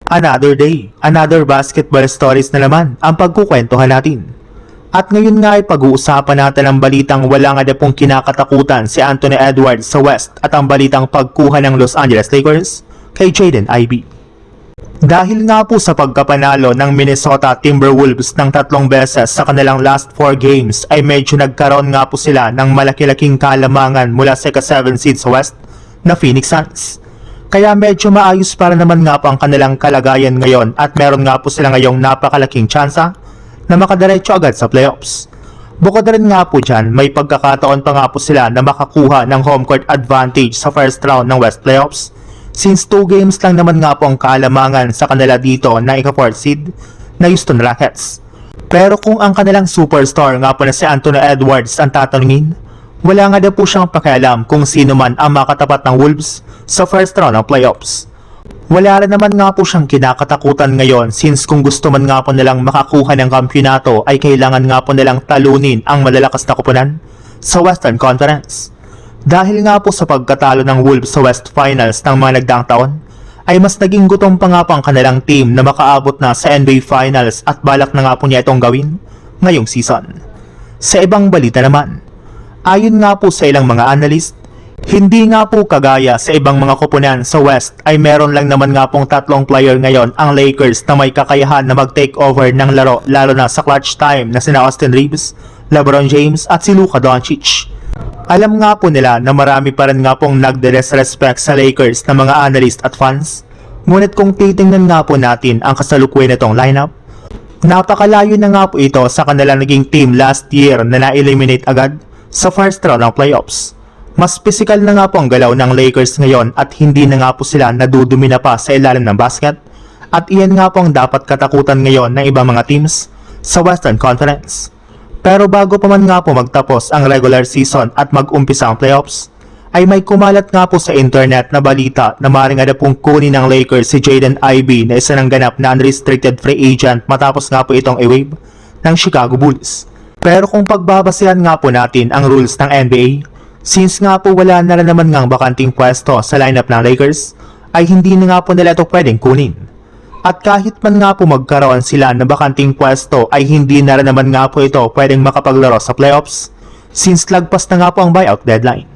Another day, another basketball stories na naman ang pagkukwentuhan natin. At ngayon nga ay pag-uusapan natin ang balitang wala nga na pong kinakatakutan si Anthony Edwards sa West at ang balitang pagkuha ng Los Angeles Lakers kay Jaden Ivey. Dahil nga po sa pagkapanalo ng Minnesota Timberwolves ng 3 beses sa kanilang last 4 games ay medyo nagkaroon nga po sila ng malaki-laking kalamangan mula sa ika-7 seed sa West na Phoenix Suns. Kaya medyo maayos para naman nga po ang kanilang kalagayan ngayon at meron nga po sila ngayong napakalaking tsansa na makadiretso agad sa playoffs. Bukod na rin nga po dyan, may pagkakataon pa nga po sila na makakuha ng home court advantage sa first round ng West Playoffs since 2 games lang naman nga po ang kalamangan sa kanila dito na ika-4th seed na Houston Rockets. Pero kung ang kanilang superstar nga po na si Anthony Edwards ang tatanungin, wala nga na po siyang pakialam kung sino man ang makatapat ng Wolves sa first round ng playoffs. Wala rin naman nga po siyang kinakatakutan ngayon since kung gusto man nga po nilang makakuha ng kampyonato ay kailangan nga po nilang talunin ang malalakas na koponan sa Western Conference. Dahil nga po sa pagkatalo ng Wolves sa West Finals ng mga nagdaang taon, ay mas naging gutom pa nga po ang kanilang team na makaabot na sa NBA Finals at balak na nga po niya itong gawin ngayong season. Sa ibang balita naman, ayon nga po sa ilang mga analyst, hindi nga po kagaya sa ibang mga koponan sa West ay meron lang naman nga pong 3 player ngayon ang Lakers na may kakayahan na mag-take over ng laro lalo na sa clutch time na sina Austin Reeves, LeBron James at si Luka Doncic. Alam nga po nila na marami pa rin nga pong nagde-disrespect sa Lakers na mga analyst at fans. Ngunit kung titingnan nga po natin ang kasalukuyan nitong lineup, napakalayo na nga po ito sa kanilang naging team last year na na-eliminate agad sa first round ng playoffs. Mas physical na nga po ang galaw ng Lakers ngayon at hindi na nga po sila nadudumi na pa sa ilalim ng basket at iyan nga po ang dapat katakutan ngayon ng ibang mga teams sa Western Conference. Pero bago pa man nga po magtapos ang regular season at mag-umpisa ang playoffs, ay may kumalat nga po sa internet na balita na maaaring nga pong kunin ng Lakers si Jaden Ivey na isa ng ganap na unrestricted free agent matapos nga po itong i-waive ng Chicago Bulls. Pero kung pagbabasehan nga po natin ang rules ng NBA, since nga po wala na rin naman ngang bakanting pwesto sa lineup ng Lakers, ay hindi na nga po nila ito pwedeng kunin. At kahit man nga po magkaroon sila ng bakanting pwesto ay hindi na rin naman nga po ito pwedeng makapaglaro sa playoffs since lagpas na nga po ang buyout deadline.